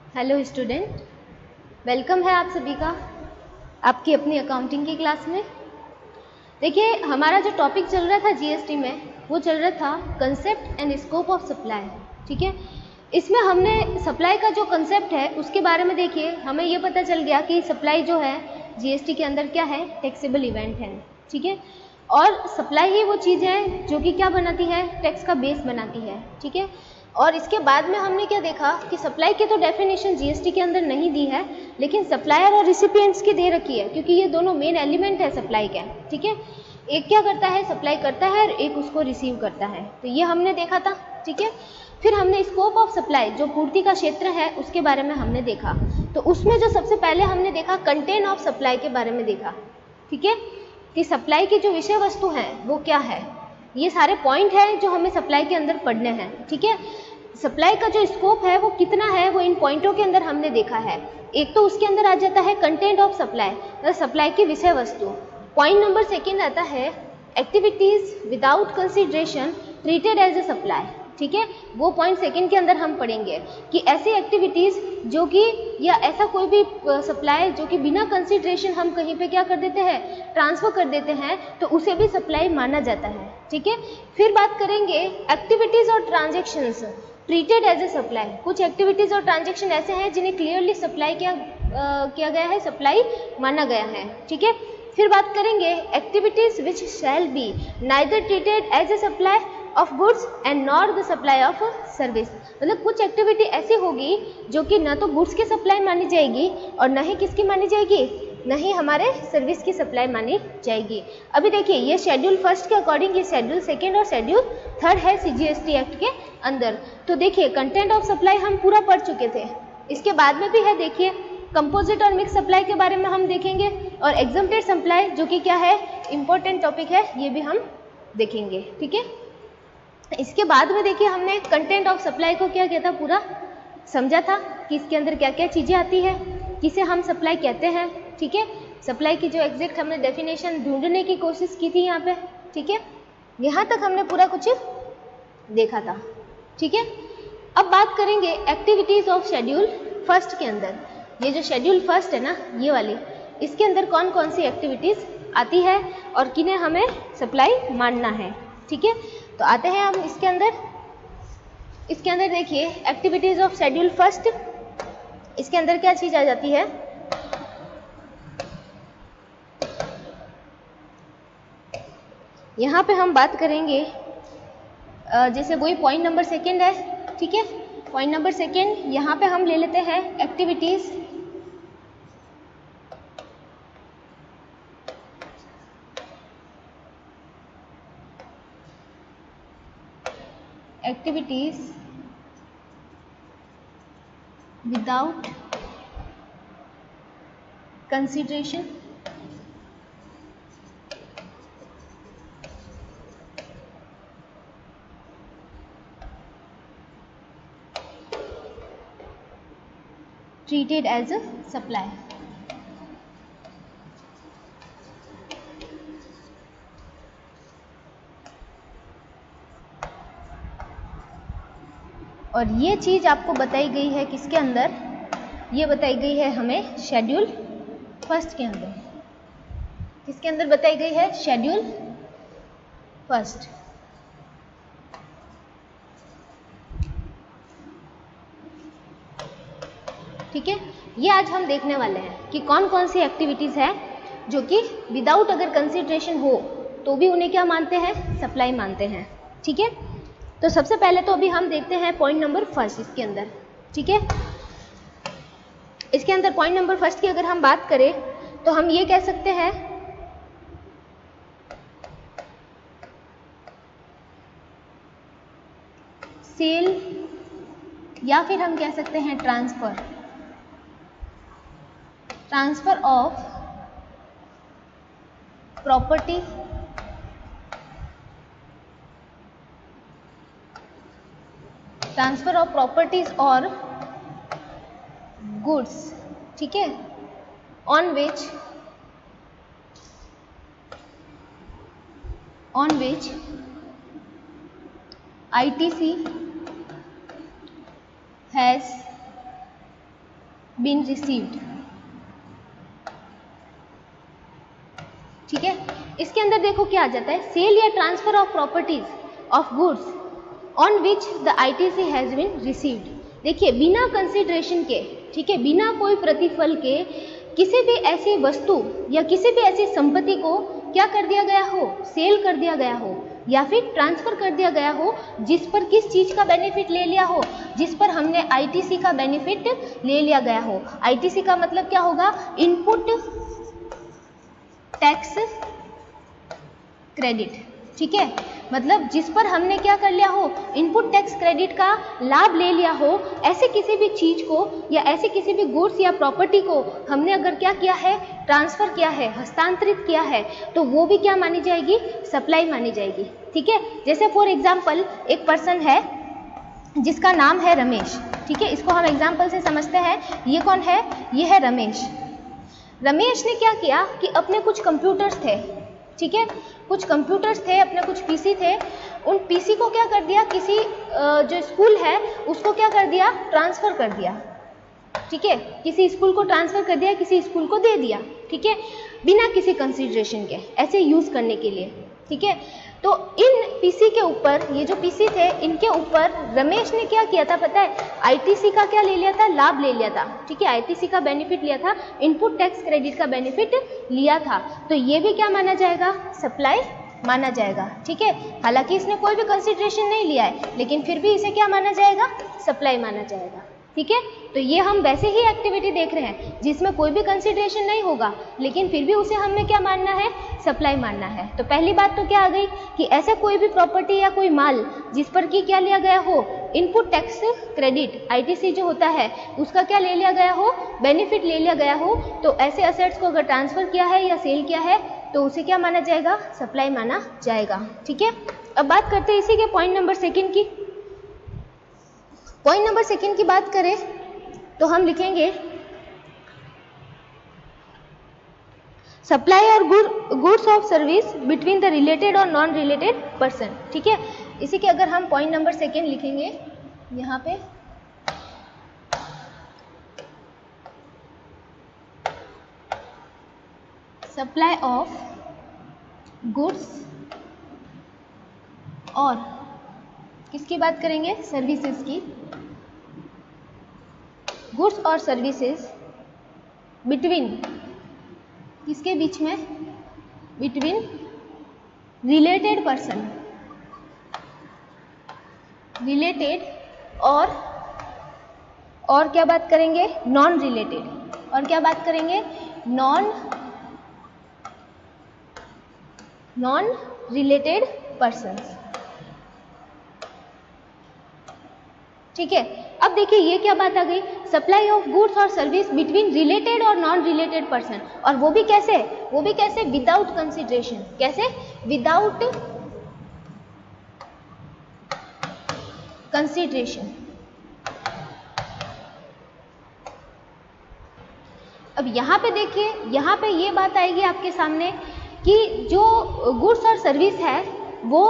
Hello student, welcome है आप सभी का आपकी अपनी अकाउंटिंग की क्लास में। देखिए, हमारा जो टॉपिक चल रहा था जीएसटी में, वो चल रहा था concept and scope of supply. ठीक है, इसमें हमने सप्लाई का जो कंसेप्ट है उसके बारे में देखिए, हमें ये पता चल गया कि सप्लाई जो है जीएसटी के अंदर क्या है, टैक्सेबल इवेंट है। ठीक है, और सप्लाई ही वो चीज़ है जो कि क्या बनाती है, टैक्स का बेस बनाती है। ठीक है, और इसके बाद में हमने क्या देखा कि सप्लाई की तो डेफिनेशन जीएसटी के अंदर नहीं दी है, लेकिन सप्लायर और रिसिपिएंट्स की दे रखी है, क्योंकि ये दोनों मेन एलिमेंट है सप्लाई के। ठीक है, एक क्या करता है, सप्लाई करता है, और एक उसको रिसीव करता है। तो ये हमने देखा था। ठीक है, फिर हमने स्कोप ऑफ सप्लाई, जो पूर्ति का क्षेत्र है, उसके बारे में हमने देखा। तो उसमें जो सबसे पहले हमने देखा कंटेंट ऑफ सप्लाई के बारे में देखा। ठीक है, कि सप्लाई की जो विषय वस्तु है वो क्या है, ये सारे पॉइंट हैं जो हमें सप्लाई के अंदर पढ़ने हैं। ठीक है, सप्लाई का जो स्कोप है वो कितना है, वो इन पॉइंटों के अंदर हमने देखा है। एक तो उसके अंदर आ जाता है कंटेंट ऑफ सप्लाई, मतलब सप्लाई की विषय वस्तु। पॉइंट नंबर सेकेंड आता है activities without consideration treated as a supply. ठीक है, वो पॉइंट सेकेंड के अंदर हम पढ़ेंगे कि ऐसी एक्टिविटीज़ जो कि, या ऐसा कोई भी सप्लाई जो कि बिना कंसिडरेशन हम कहीं पे क्या कर देते हैं, ट्रांसफ़र कर देते हैं, तो उसे भी सप्लाई माना जाता है। ठीक है, फिर बात करेंगे एक्टिविटीज़ और transactions treated as a supply. कुछ एक्टिविटीज़ और ट्रांजेक्शन ऐसे हैं जिन्हें क्लियरली सप्लाई किया गया है, सप्लाई माना गया है। ठीक है, फिर बात करेंगे activities which shall be neither treated as a supply of goods and nor the supply of service. मतलब कुछ एक्टिविटी ऐसी होगी जो कि न तो गुड्स की सप्लाई मानी जाएगी और न ही किसकी मानी जाएगी, न ही हमारे सर्विस की सप्लाई मानी जाएगी। अभी देखिए, ये शेड्यूल फर्स्ट के अकॉर्डिंग, ये शेड्यूल सेकेंड और शेड्यूल थर्ड है सीजीएसटी एक्ट के अंदर। तो देखिए, कंटेंट ऑफ सप्लाई हम पूरा पढ़ चुके थे। इसके बाद में भी है, देखिए कंपोजिट और मिक्स सप्लाई के बारे में हम देखेंगे, और एग्जम्प्टेड सप्लाई जो कि क्या है, इंपॉर्टेंट टॉपिक है, ये भी हम देखेंगे। ठीक है, इसके बाद में देखिए हमने कंटेंट ऑफ सप्लाई को क्या किया था, पूरा समझा था कि इसके अंदर क्या क्या चीज़ें आती है, किसे हम सप्लाई कहते हैं। ठीक है, सप्लाई की जो एग्जैक्ट हमने डेफिनेशन ढूंढने की कोशिश की थी यहाँ पे। ठीक है, यहाँ तक हमने पूरा कुछ देखा था। ठीक है, अब बात करेंगे एक्टिविटीज़ ऑफ शेड्यूल फर्स्ट के अंदर। ये जो शेड्यूल फर्स्ट है ना, ये वाली, इसके अंदर कौन कौन सी एक्टिविटीज़ आती है और किन्हें हमें सप्लाई मानना है। ठीक है, तो आते हैं हम इसके अंदर देखिए एक्टिविटीज़ ऑफ शेड्यूल फर्स्ट। इसके अंदर क्या चीज़ आ जाती है, यहाँ पे हम बात करेंगे जैसे वही पॉइंट नंबर सेकेंड है। ठीक है, पॉइंट नंबर सेकेंड यहाँ पे हम ले लेते हैं activities without consideration treated as a supply। और ये चीज़ आपको बताई गई है किसके अंदर, ये बताई गई है हमें शेड्यूल फर्स्ट के अंदर। किसके अंदर बताई गई है, शेड्यूल फर्स्ट। ठीक है, ये आज हम देखने वाले हैं कि कौन कौन सी एक्टिविटीज़ है जो कि विदाउट अगर कंसिडरेशन हो तो भी उन्हें क्या मानते हैं, सप्लाई मानते हैं। ठीक है, तो सबसे पहले तो अभी हम देखते हैं पॉइंट नंबर फर्स्ट इसके अंदर। ठीक है, इसके अंदर पॉइंट नंबर फर्स्ट की अगर हम बात करें तो हम ये कह सकते हैं सेल, या फिर हम कह सकते हैं ट्रांसफर ऑफ प्रॉपर्टी और गुड्स। ठीक है, on which ITC has been received. ठीक है, इसके अंदर देखो क्या आ जाता है, सेल या transfer of properties of goods on which the ITC has been received. देखिए बिना कंसिडरेशन के, ठीक है, बिना कोई प्रतिफल के किसी भी ऐसी वस्तु या किसी भी ऐसी संपत्ति को क्या कर दिया गया हो, सेल कर दिया गया हो या फिर ट्रांसफर कर दिया गया हो, जिस पर किस चीज का बेनिफिट ले लिया हो, जिस पर हमने आईटीसी का बेनिफिट ले लिया गया हो। आईटीसी का मतलब क्या होगा, इनपुट टैक्स क्रेडिट। ठीक है, मतलब जिस पर हमने क्या कर लिया हो, इनपुट टैक्स क्रेडिट का लाभ ले लिया हो, ऐसे किसी भी चीज को या ऐसे किसी भी गुड्स या प्रॉपर्टी को हमने अगर क्या किया है, ट्रांसफर किया है, हस्तांतरित किया है, तो वो भी क्या मानी जाएगी, सप्लाई मानी जाएगी। ठीक है, जैसे फॉर एग्जाम्पल एक पर्सन है जिसका नाम है रमेश। ठीक है, इसको हम एग्जाम्पल से समझते हैं। ये कौन है, ये है रमेश। रमेश ने क्या किया कि अपने कुछ कंप्यूटर्स थे, ठीक है, कुछ कंप्यूटर्स थे, अपने कुछ पीसी थे, उन पीसी को क्या कर दिया, किसी जो स्कूल है उसको क्या कर दिया, ट्रांसफर कर दिया। ठीक है, किसी स्कूल को ट्रांसफर कर दिया, किसी स्कूल को दे दिया। ठीक है, बिना किसी कंसिडरेशन के, ऐसे यूज करने के लिए। ठीक है, तो इन पीसी के ऊपर, ये जो पीसी थे इनके ऊपर रमेश ने क्या किया था पता है, आईटीसी का क्या ले लिया था, लाभ ले लिया था। ठीक है, आईटीसी का बेनिफिट लिया था, इनपुट टैक्स क्रेडिट का बेनिफिट लिया था, तो ये भी क्या माना जाएगा, सप्लाई माना जाएगा। ठीक है, हालांकि इसने कोई भी कंसिडरेशन नहीं लिया है, लेकिन फिर भी इसे क्या माना जाएगा, सप्लाई माना जाएगा। ठीक है, तो ये हम वैसे ही एक्टिविटी देख रहे हैं जिसमें कोई भी कंसिडरेशन नहीं होगा, लेकिन फिर भी उसे हमें क्या मानना है, सप्लाई मानना है। तो पहली बात तो क्या आ गई कि ऐसे कोई भी प्रॉपर्टी या कोई माल जिस पर कि क्या लिया गया हो, इनपुट टैक्स क्रेडिट, आईटीसी जो होता है उसका क्या ले लिया गया हो, बेनिफिट ले लिया गया हो, तो ऐसे असेट्स को अगर ट्रांसफर किया है या सेल किया है तो उसे क्या माना जाएगा, सप्लाई माना जाएगा। ठीक है, अब बात करते हैं इसी के पॉइंट नंबर सेकेंड की। पॉइंट नंबर सेकेंड की बात करें तो हम लिखेंगे सप्लाई और goods of service between the related और नॉन रिलेटेड पर्सन। ठीक है, इसी के अगर हम पॉइंट नंबर सेकेंड लिखेंगे यहाँ पे, सप्लाई ऑफ गुड्स और किसकी बात करेंगे, सर्विसेज की, गुड्स और सर्विसेज बिटवीन, किसके बीच में, बिटवीन रिलेटेड पर्सन, रिलेटेड और क्या बात करेंगे, नॉन रिलेटेड, और क्या बात करेंगे, नॉन रिलेटेड पर्सन्स। ठीक है, अब देखिए ये क्या बात आ गई, सप्लाई ऑफ गुड्स और सर्विस बिटवीन रिलेटेड और नॉन रिलेटेड पर्सन, और वो भी कैसे, विदाउट कंसिडरेशन। कैसे, विदाउट कंसिडरेशन। अब यहाँ पे देखिए, यहाँ पे ये बात आएगी आपके सामने कि जो गुड्स और सर्विस है वो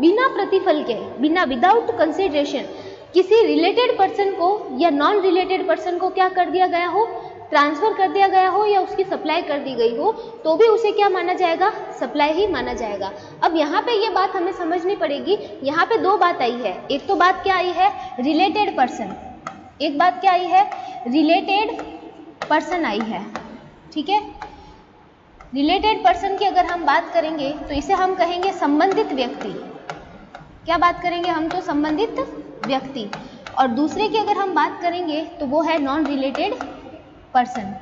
बिना प्रतिफल के, विदाउट कंसिडरेशन किसी रिलेटेड पर्सन को या नॉन रिलेटेड पर्सन को क्या कर दिया गया हो, ट्रांसफर कर दिया गया हो या उसकी सप्लाई कर दी गई हो, तो भी उसे क्या माना जाएगा, सप्लाई ही माना जाएगा। अब यहाँ पे ये बात हमें समझनी पड़ेगी, यहाँ पे दो बात आई है। एक तो बात क्या आई है, रिलेटेड पर्सन, एक बात क्या आई है, रिलेटेड पर्सन आई है। ठीक है, रिलेटेड पर्सन की अगर हम बात करेंगे तो इसे हम कहेंगे संबंधित व्यक्ति। क्या बात करेंगे हम, तो संबंधित व्यक्ति। और दूसरे की अगर हम बात करेंगे तो वो है नॉन रिलेटेड पर्सन।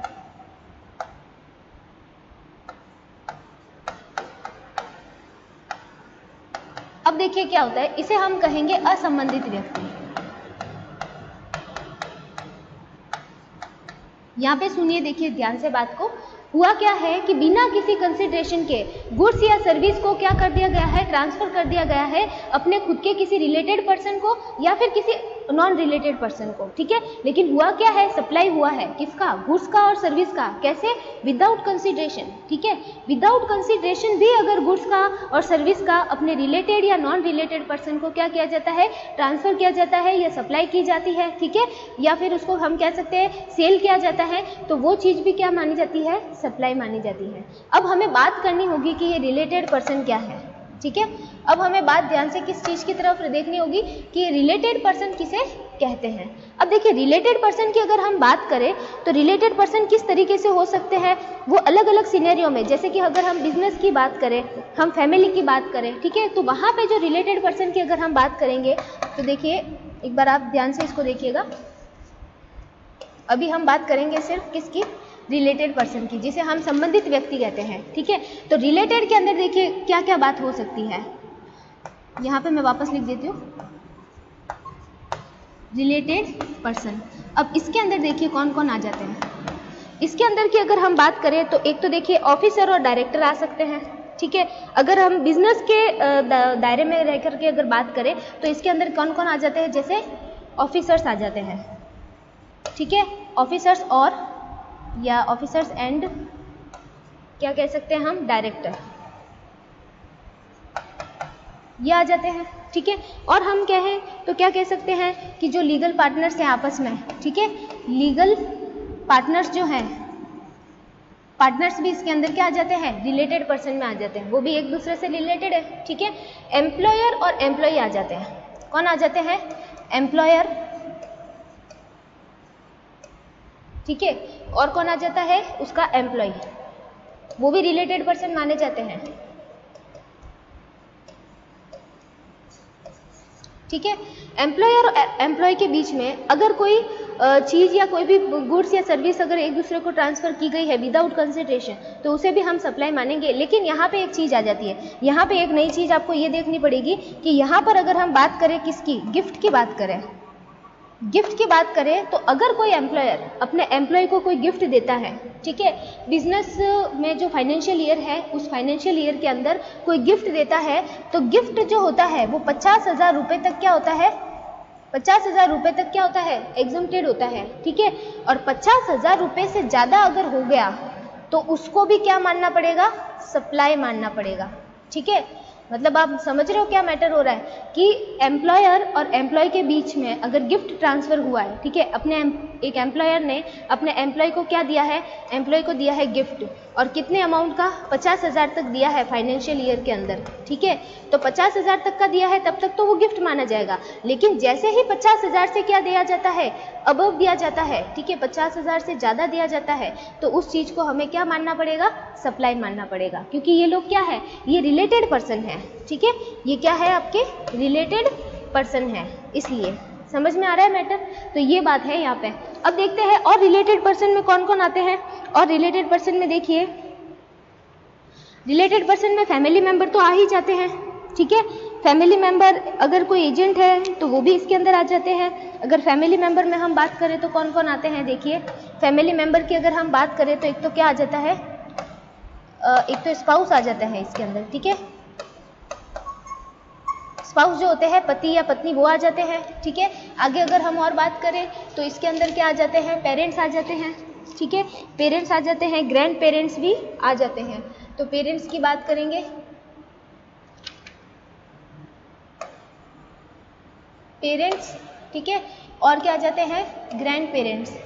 अब देखिए क्या होता है, इसे हम कहेंगे असंबंधित व्यक्ति। यहाँ पे सुनिए, देखिए ध्यान से बात को। हुआ क्या है कि बिना किसी कंसिडरेशन के गुड्स या सर्विस को क्या कर दिया गया है, ट्रांसफर कर दिया गया है अपने खुद के किसी रिलेटेड पर्सन को या फिर किसी नॉन रिलेटेड पर्सन को, ठीक है। लेकिन हुआ क्या है, सप्लाई हुआ है किसका, गुड्स का और सर्विस का, कैसे, विदाउट कंसिडरेशन, ठीक है। विदाउट कंसिडरेशन भी अगर गुड्स का और सर्विस का अपने रिलेटेड या नॉन रिलेटेड पर्सन को क्या किया जाता है, ट्रांसफर किया जाता है या सप्लाई की जाती है, ठीक है, या फिर उसको हम कह सकते हैं सेल किया जाता है, तो वो चीज़ भी क्या मानी जाती है, सप्लाई मानी जाती है। अब हमें बात करनी होगी कि ये रिलेटेड पर्सन क्या है, ठीक है। अब हमें बात ध्यान से किस चीज़ की तरफ देखनी होगी कि रिलेटेड पर्सन किसे कहते हैं। अब देखिए रिलेटेड पर्सन की अगर हम बात करें तो रिलेटेड पर्सन किस तरीके से हो सकते हैं, वो अलग अलग सिनेरियो में, जैसे कि अगर हम बिजनेस की बात करें, हम फैमिली की बात करें, ठीक है, तो वहाँ पे जो रिलेटेड पर्सन की अगर हम बात करेंगे तो देखिए एक बार आप ध्यान से इसको देखिएगा। अभी हम बात करेंगे सिर्फ किसकी, रिलेटेड पर्सन की, जिसे हम संबंधित व्यक्ति कहते हैं, ठीक है। तो रिलेटेड के अंदर देखिए क्या क्या बात हो सकती है, यहाँ पे मैं वापस लिख देती हूँ रिलेटेड पर्सन। अब इसके अंदर देखिए कौन कौन आ जाते हैं। इसके अंदर की अगर हम बात करें तो एक तो देखिए ऑफिसर और डायरेक्टर आ सकते हैं, ठीक है। अगर हम बिजनेस के दायरे में रह करके अगर बात करें तो इसके अंदर कौन कौन आ जाते हैं, जैसे ऑफिसर्स आ जाते हैं, ठीक है, ऑफिसर्स और या ऑफिसर्स एंड क्या कह सकते हैं हम, डायरेक्टर, ये आ जाते हैं, ठीक है। और हम कहें तो क्या कह सकते हैं कि जो लीगल पार्टनर्स हैं आपस में, ठीक है, लीगल पार्टनर्स जो हैं, पार्टनर्स भी इसके अंदर क्या आ जाते हैं, रिलेटेड पर्सन में आ जाते हैं, वो भी एक दूसरे से रिलेटेड है, ठीक है। एम्प्लॉयर और एम्प्लॉय आ जाते हैं, कौन आ जाते हैं, एम्प्लॉयर, ठीक है, और कौन आ जाता है, उसका एम्प्लॉय, वो भी रिलेटेड पर्सन माने जाते हैं, ठीक है। एम्प्लॉयर और एम्प्लॉय के बीच में अगर कोई चीज़ या कोई भी गुड्स या सर्विस अगर एक दूसरे को ट्रांसफ़र की गई है विदाउट कंसिडरेशन तो उसे भी हम सप्लाई मानेंगे। लेकिन यहाँ पे एक चीज़ आ जाती है, यहाँ पे एक नई चीज़ आपको ये देखनी पड़ेगी कि यहाँ पर अगर हम बात करें किसकी, गिफ्ट की बात करें, गिफ्ट की बात करें तो अगर कोई एम्प्लॉयर अपने एम्प्लॉय को कोई गिफ्ट देता है, ठीक है, बिजनेस में जो फाइनेंशियल ईयर है उस फाइनेंशियल ईयर के अंदर कोई गिफ्ट देता है तो गिफ्ट जो होता है वो 50,000 रुपये तक क्या होता है, 50,000 रुपये तक क्या होता है, एग्जम्प्टेड होता है, ठीक है। और 50,000 रुपये से ज़्यादा अगर हो गया तो उसको भी क्या मानना पड़ेगा, सप्लाई मानना पड़ेगा, ठीक है। मतलब आप समझ रहे हो क्या मैटर हो रहा है कि एम्प्लॉयर और एम्प्लॉय के बीच में अगर गिफ्ट ट्रांसफ़र हुआ है, ठीक है, अपने एक एम्प्लॉयर ने अपने एम्प्लॉय को क्या दिया है, एम्प्लॉय को दिया है गिफ्ट, और कितने अमाउंट का, 50,000 तक दिया है फाइनेंशियल ईयर के अंदर, ठीक है। तो 50,000 तक का दिया है तब तक तो वो गिफ्ट माना जाएगा। लेकिन जैसे ही 50,000 से क्या दिया जाता है, अबव दिया जाता है, ठीक है, 50,000 से ज़्यादा दिया जाता है तो उस चीज़ को हमें क्या मानना पड़ेगा, सप्लाई मानना पड़ेगा, क्योंकि ये लोग क्या है, ये रिलेटेड पर्सन है, ठीक है, ये क्या है, आपके रिलेटेड पर्सन है, इसलिए समझ में आ रहा है मैटर। तो ये बात है यहाँ पे। अब देखते हैं और रिलेटेड पर्सन में कौन कौन आते हैं। और रिलेटेड पर्सन में देखिए, रिलेटेड पर्सन में फैमिली मेंबर तो आ ही जाते हैं, ठीक है। फैमिली मेंबर अगर कोई एजेंट है तो वो भी इसके अंदर आ जाते हैं। अगर फैमिली मेंबर में हम बात करें तो कौन कौन आते हैं, देखिए फैमिली मेंबर की अगर हम बात करें तो एक तो क्या आ जाता है, एक तो स्पाउस आ जाता है इसके अंदर, ठीक है। स्पाउस जो होते हैं, पति या पत्नी, वो आ जाते हैं, ठीक है। आगे अगर हम और बात करें तो इसके अंदर क्या आ जाते हैं, पेरेंट्स आ जाते हैं, ठीक है, पेरेंट्स आ जाते हैं, ग्रैंड पेरेंट्स भी आ जाते हैं। तो पेरेंट्स की बात करेंगे, पेरेंट्स, ठीक है, और क्या आ जाते हैं, ग्रैंड पेरेंट्स।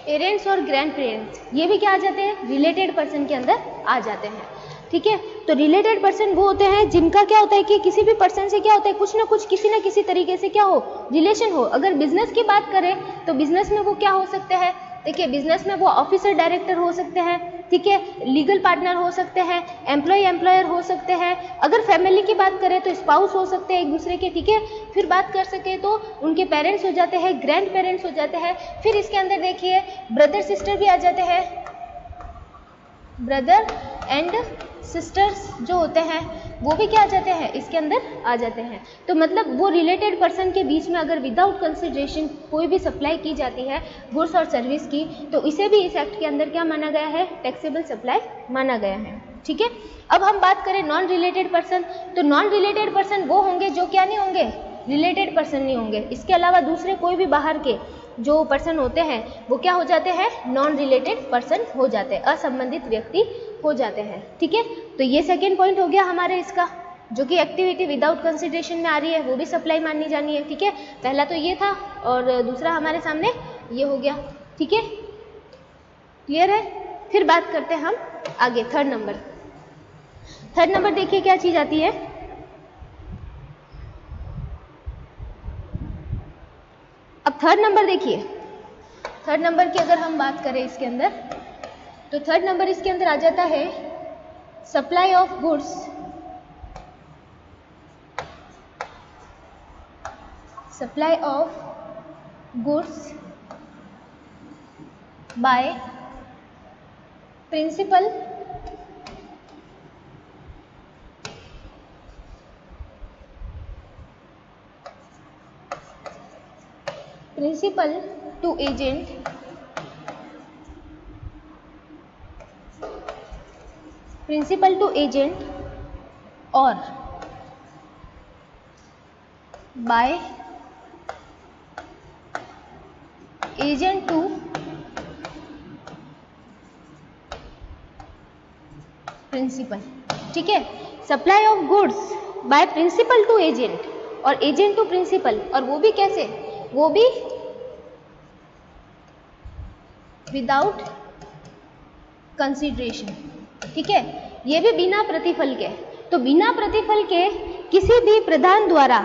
पेरेंट्स और ग्रैंड पेरेंट्स ये भी क्या आ जाते हैं, रिलेटेड पर्सन के अंदर आ जाते हैं, ठीक है। तो रिलेटेड पर्सन वो होते हैं जिनका क्या होता है कि किसी भी पर्सन से क्या होता है, कुछ ना कुछ किसी ना किसी तरीके से क्या हो, रिलेशन हो। अगर बिजनेस की बात करें तो बिजनेस में वो क्या हो सकते हैं, देखिए बिजनेस में वो ऑफिसर डायरेक्टर हो सकते हैं, ठीक है, लीगल पार्टनर हो सकते हैं, एम्प्लॉय एम्प्लॉयर हो सकते हैं। अगर फैमिली की बात करें तो स्पाउस हो सकते हैं एक दूसरे के, ठीक है। फिर बात कर सके तो उनके पेरेंट्स हो जाते हैं, ग्रैंड पेरेंट्स हो जाते हैं। फिर इसके अंदर देखिए ब्रदर सिस्टर भी आ जाते हैं, ब्रदर एंड सिस्टर्स जो होते हैं वो भी क्या आ जाते हैं, इसके अंदर आ जाते हैं। तो मतलब वो रिलेटेड पर्सन के बीच में अगर विदाउट कंसिडरेशन कोई भी सप्लाई की जाती है गुड्स और सर्विस की, तो इसे भी इस एक्ट के अंदर क्या माना गया है, टैक्सेबल सप्लाई माना गया है। ठीक है, अब हम बात करें नॉन रिलेटेड पर्सन, तो नॉन रिलेटेड पर्सन वो होंगे जो क्या नहीं होंगे, रिलेटेड पर्सन नहीं होंगे। इसके अलावा दूसरे कोई भी बाहर के जो पर्सन होते हैं वो क्या हो जाते हैं, नॉन रिलेटेड पर्सन हो जाते हैं, असंबंधित व्यक्ति हो जाते हैं। ठीक है, तो ये सेकेंड पॉइंट हो गया हमारे इसका, जो कि एक्टिविटी विदाउट कंसिडरेशन में आ रही है वो भी सप्लाई माननी जानी है। ठीक है, पहला तो ये था और दूसरा हमारे सामने ये हो गया। ठीक है, क्लियर है। फिर बात करते हैं हम आगे, थर्ड नंबर। थर्ड नंबर देखिए क्या चीज आती है, अब थर्ड नंबर देखिए, थर्ड नंबर की अगर हम बात करें इसके अंदर, तो थर्ड नंबर इसके अंदर आ जाता है supply of goods by principal to agent और बाय एजेंट टू प्रिंसिपल। ठीक है, supply of goods by principal to agent और एजेंट टू प्रिंसिपल, और वो भी कैसे, वो भी विदाउट कंसिडरेशन। ठीक है, ये भी बिना प्रतिफल के। तो बिना प्रतिफल के किसी भी प्रधान द्वारा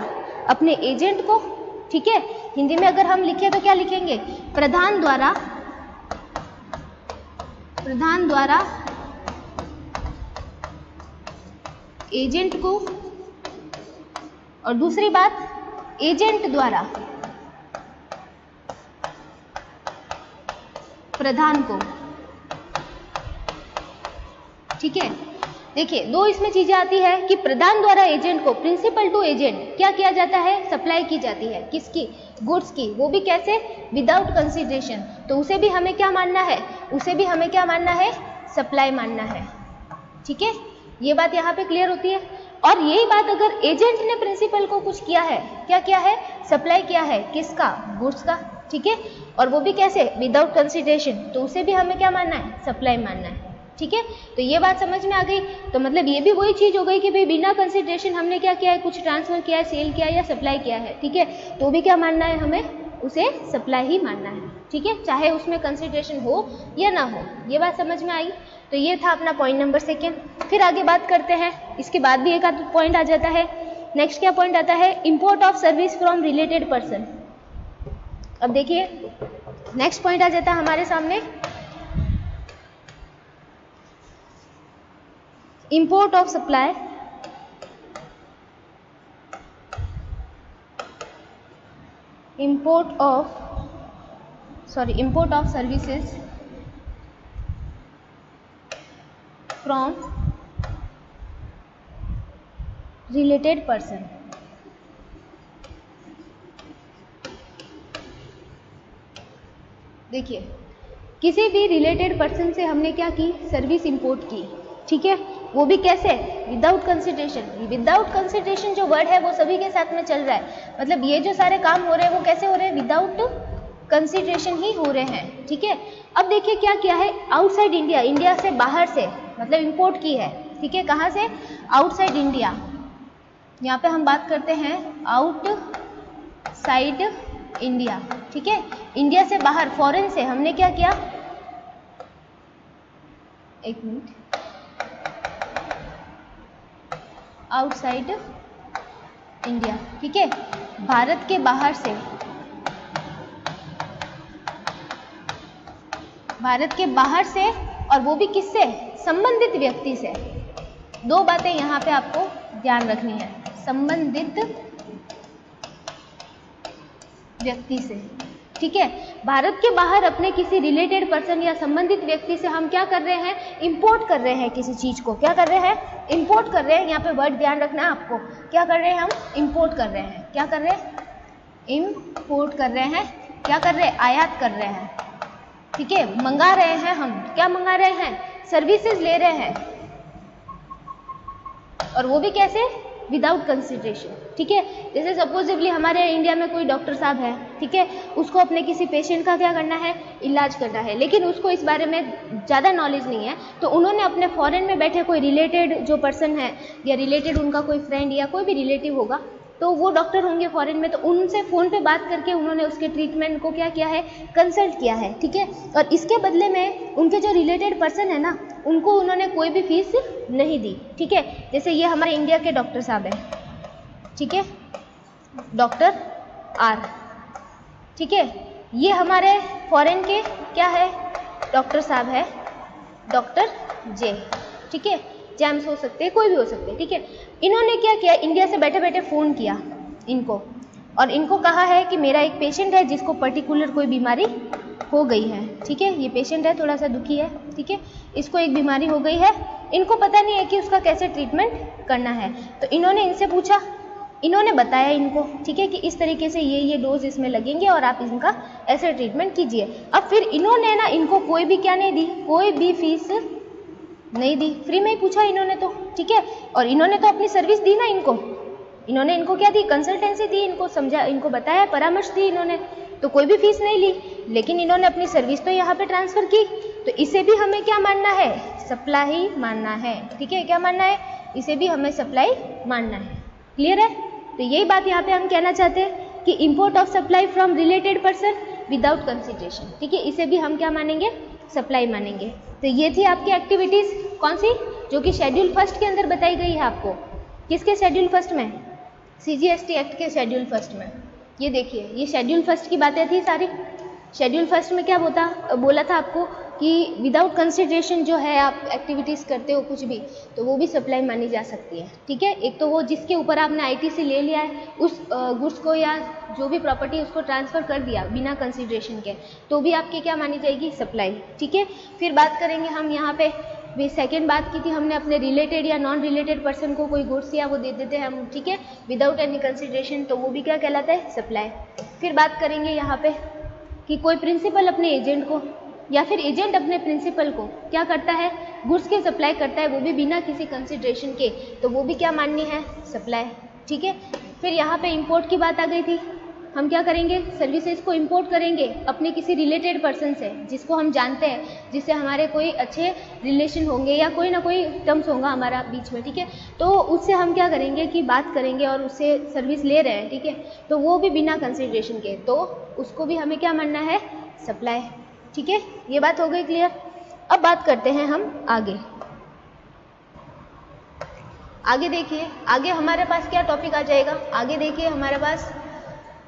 अपने एजेंट को, ठीक है, हिंदी में अगर हम लिखें तो क्या लिखेंगे, प्रधान द्वारा एजेंट को, और दूसरी बात एजेंट द्वारा प्रधान को। ठीक है, देखिए दो इसमें चीजें आती है कि प्रधान द्वारा एजेंट को, प्रिंसिपल टू एजेंट क्या किया जाता है, सप्लाई की जाती है, किसकी, गुड्स की, वो भी कैसे, विदाउट कंसिडरेशन। तो उसे भी हमें क्या मानना है, उसे भी हमें क्या मानना है, सप्लाई मानना है। ठीक है, ये बात यहाँ पे क्लियर होती है। और यही बात अगर एजेंट ने प्रिंसिपल को कुछ किया है, क्या किया है, सप्लाई किया है, किसका, गुड्स का। ठीक है, और वो भी कैसे, विदाउट कंसिडरेशन, तो उसे भी हमें क्या मानना है, सप्लाई मानना है। ठीक है, तो ये बात समझ में आ गई। तो मतलब ये भी वही चीज हो गई कि भाई बिना कंसिडरेशन हमने क्या किया है, कुछ ट्रांसफर किया है, सेल किया है या सप्लाई किया है। ठीक है, तो भी क्या मानना है हमें, उसे सप्लाई ही मानना है। ठीक है, चाहे उसमें कंसिडरेशन हो या ना हो। ये बात समझ में आई। तो ये था अपना पॉइंट नंबर सेकेंड। फिर आगे बात करते हैं, इसके बाद भी एक आध पॉइंट आ जाता है। नेक्स्ट क्या पॉइंट आता है, import of service from related person. अब देखिए नेक्स्ट पॉइंट आ जाता है हमारे सामने, import of supply import of services from related person. देखिए किसी भी रिलेटेड पर्सन से हमने क्या की, सर्विस इंपोर्ट की। ठीक है, वो भी कैसे, विदाउट कंसिडरेशन। विदाउट कंसिडरेशन जो वर्ड है वो सभी के साथ में चल रहा है, मतलब ये जो सारे काम हो रहे हैं वो कैसे हो रहे हैं, विदाउट कंसिडरेशन ही हो रहे हैं। ठीक है, अब देखिए क्या किया है, आउटसाइड इंडिया, इंडिया से बाहर से मतलब इंपोर्ट की है। ठीक है, कहाँ से, आउटसाइड इंडिया। यहाँ पे हम बात करते हैं आउटसाइड इंडिया। ठीक है, इंडिया से बाहर, फॉरेन से हमने क्या किया, एक मिनट, आउटसाइड इंडिया। ठीक है, भारत के बाहर से, भारत के बाहर से, और वो भी किससे, संबंधित व्यक्ति से। दो बातें यहाँ पे आपको ध्यान रखनी है, संबंधित व्यक्ति से। ठीक है। भारत के बाहर अपने किसी रिलेटेड पर्सन या संबंधित व्यक्ति से हम क्या कर रहे हैं, इंपोर्ट कर रहे हैं किसी चीज को, क्या कर रहे हैं, इंपोर्ट कर रहे हैं। यहाँ पे वर्ड ध्यान रखना है आपको, क्या कर रहे हैं हम, इंपोर्ट कर रहे हैं। क्या कर रहे हैं, इंपोर्ट कर रहे हैं। क्या कर रहे हैं, आयात कर रहे हैं, ठीक है। मंगा रहे हैं हम, क्या मंगा रहे हैं, सर्विसेज ले रहे हैं, और वो भी कैसे, विदाउट कंसिडरेशन, ठीक है। जैसे सपोजिवली हमारे इंडिया में कोई डॉक्टर साहब है, ठीक है, उसको अपने किसी पेशेंट का क्या करना है, इलाज करना है, लेकिन उसको इस बारे में ज़्यादा नॉलेज नहीं है, तो उन्होंने अपने फॉरेन में बैठे कोई रिलेटेड जो पर्सन है या रिलेटेड उनका कोई फ्रेंड या कोई भी रिलेटिव होगा, तो वो डॉक्टर होंगे फॉरेन में, तो उनसे फ़ोन पे बात करके उन्होंने उसके ट्रीटमेंट को क्या किया है, कंसल्ट किया है, ठीक है। और इसके बदले में उनके जो रिलेटेड पर्सन है ना, उनको उन्होंने कोई भी फीस नहीं दी, ठीक है। जैसे ये हमारे इंडिया के डॉक्टर साहब हैं, ठीक है, डॉक्टर आर, ठीक है। ये हमारे फॉरेन के क्या है, डॉक्टर साहब है, डॉक्टर जे, ठीक है। जेम्स हो सकते हैं, कोई भी हो सकते हैं, ठीक है। इन्होंने क्या किया, इंडिया से बैठे बैठे फ़ोन किया इनको, और इनको कहा है कि मेरा एक पेशेंट है जिसको पर्टिकुलर कोई बीमारी हो गई है, ठीक है। ये पेशेंट है, थोड़ा सा दुखी है, ठीक है, इसको एक बीमारी हो गई है, इनको पता नहीं है कि उसका कैसे ट्रीटमेंट करना है, तो इन्होंने इनसे पूछा, इन्होंने बताया इनको, ठीक है, कि इस तरीके से ये डोज इसमें लगेंगे और आप इनका ऐसे ट्रीटमेंट कीजिए। अब फिर इन्होंने ना इनको कोई भी क्या नहीं दी, कोई भी फीस नहीं दी, फ्री में ही पूछा इन्होंने तो, ठीक है। और इन्होंने तो अपनी सर्विस दी ना इनको, इन्होंने इनको क्या दी, कंसल्टेंसी दी, इनको समझा, इनको बताया, परामर्श दी इन्होंने, तो कोई भी फीस नहीं ली, लेकिन इन्होंने अपनी सर्विस तो यहाँ पे ट्रांसफ़र की, तो इसे भी हमें क्या मानना है, सप्लाई मानना है, ठीक है। क्या मानना है, इसे भी हमें सप्लाई मानना है, क्लियर है। तो यही बात यहाँ पे हम कहना चाहते हैं कि import of supply from related person without consideration, ठीक है, इसे भी हम क्या मानेंगे, सप्लाई मानेंगे। तो ये थी आपकी एक्टिविटीज़, कौन सी, जो कि शेड्यूल फर्स्ट के अंदर बताई गई है आपको। किसके शेड्यूल फर्स्ट में, CGST एक्ट के शेड्यूल फर्स्ट में। ये देखिए, ये शेड्यूल फर्स्ट की बातें थी सारी। शेड्यूल फर्स्ट में क्या बोला था आपको कि विदाउट कंसिडरेशन जो है आप एक्टिविटीज़ करते हो कुछ भी, तो वो भी सप्लाई मानी जा सकती है, ठीक है। एक तो वो जिसके ऊपर आपने ITC ले लिया है, उस गुड्स को या जो भी प्रॉपर्टी उसको ट्रांसफ़र कर दिया बिना कंसिडरेशन के, तो भी आपकी क्या मानी जाएगी, सप्लाई, ठीक है। फिर बात करेंगे हम यहाँ पे, भी सेकेंड बात की थी हमने, अपने रिलेटेड या नॉन रिलेटेड पर्सन को कोई गुड्स या वो दे देते हैं हम, ठीक है, विदाउट एनी कंसिडरेशन, तो वो भी क्या कहलाता है, सप्लाई। फिर बात करेंगे यहाँ पे कि कोई प्रिंसिपल अपने एजेंट को या फिर एजेंट अपने प्रिंसिपल को क्या करता है, गुड्स के सप्लाई करता है, वो भी बिना किसी कंसिडरेशन के, तो वो भी क्या माननी है, सप्लाई, ठीक है। फिर यहाँ पे इंपोर्ट की बात आ गई थी, हम क्या करेंगे, सर्विसेज को इंपोर्ट करेंगे अपने किसी रिलेटेड पर्सन से, जिसको हम जानते हैं, जिससे हमारे कोई अच्छे रिलेशन होंगे या कोई ना कोई टर्म्स होगा हमारा बीच में, ठीक है। तो उससे हम क्या करेंगे कि बात करेंगे और उससे सर्विस ले रहे हैं, ठीक है, तो वो भी बिना कंसिडरेशन के, तो उसको भी हमें क्या मानना है, सप्लाई, ठीक है। ये बात हो गई क्लियर। अब बात करते हैं हम आगे। आगे देखिए, आगे हमारे पास क्या टॉपिक आ जाएगा, आगे देखिए हमारे पास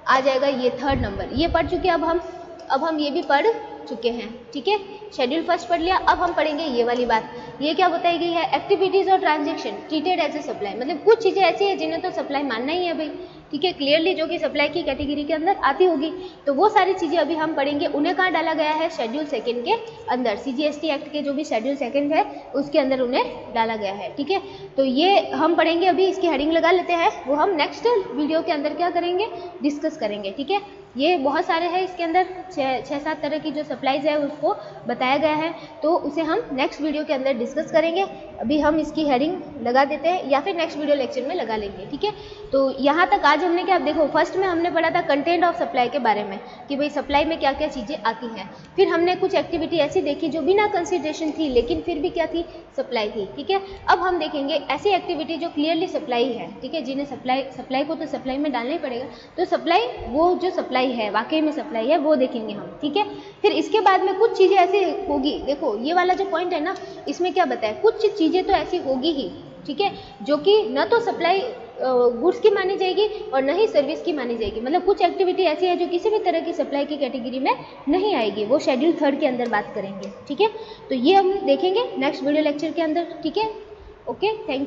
आ जाएगा ये थर्ड नंबर, ये पढ़ चुके अब हम ये भी पढ़ चुके हैं, ठीक है। शेड्यूल फर्स्ट पढ़ लिया, अब हम पढ़ेंगे ये वाली बात। ये क्या बताई गई है, एक्टिविटीज़ और transaction treated as a supply, मतलब कुछ चीज़ें ऐसी है जिन्हें तो सप्लाई मानना ही है भाई, ठीक है, क्लियरली, जो कि सप्लाई की कैटेगरी के अंदर आती होगी, तो वो सारी चीज़ें अभी हम पढ़ेंगे। उन्हें कहाँ डाला गया है, शेड्यूल सेकंड के अंदर, CGST एक्ट के जो भी शेड्यूल सेकंड है उसके अंदर उन्हें डाला गया है, ठीक है। तो ये हम पढ़ेंगे, अभी इसकी हेडिंग लगा लेते हैं, वो हम नेक्स्ट वीडियो के अंदर क्या करेंगे, डिस्कस करेंगे, ठीक है। ये बहुत सारे हैं, इसके अंदर 6-7 तरह की जो सप्लाईज है उसको बताया गया है, तो उसे हम नेक्स्ट वीडियो के अंदर डिस्कस करेंगे। अभी हम इसकी हेडिंग लगा देते हैं या फिर नेक्स्ट वीडियो लेक्चर में लगा लेंगे, ठीक है। तो यहाँ तक आज हमने क्या, देखो फर्स्ट में हमने पढ़ा था कंटेंट ऑफ सप्लाई के बारे में, कि भाई सप्लाई में क्या क्या चीज़ें आती हैं। फिर हमने कुछ एक्टिविटी ऐसी देखी जो बिना कंसिडरेशन थी लेकिन फिर भी क्या थी, सप्लाई थी, ठीक है। अब हम देखेंगे ऐसी एक्टिविटी जो क्लियरली सप्लाई है, ठीक है, जिन्हें सप्लाई को तो सप्लाई में डालना ही पड़ेगा, तो सप्लाई, वो जो सप्लाई है वाकई में सप्लाई है वो देखेंगे हम, ठीक है। फिर इसके बाद में कुछ चीज़ें ऐसी होगी, देखो ये वाला जो पॉइंट है ना, इसमें क्या बताया, कुछ चीज़ें तो ऐसी होगी ही, ठीक है, जो कि न तो सप्लाई गुड्स की मानी जाएगी और न ही सर्विस की मानी जाएगी, मतलब कुछ एक्टिविटी ऐसी है जो किसी भी तरह की सप्लाई की कैटेगरी में नहीं आएगी, वो शेड्यूल थर्ड के अंदर बात करेंगे, ठीक है। तो ये हम देखेंगे नेक्स्ट वीडियो लेक्चर के अंदर, ठीक है। Okay, thank you.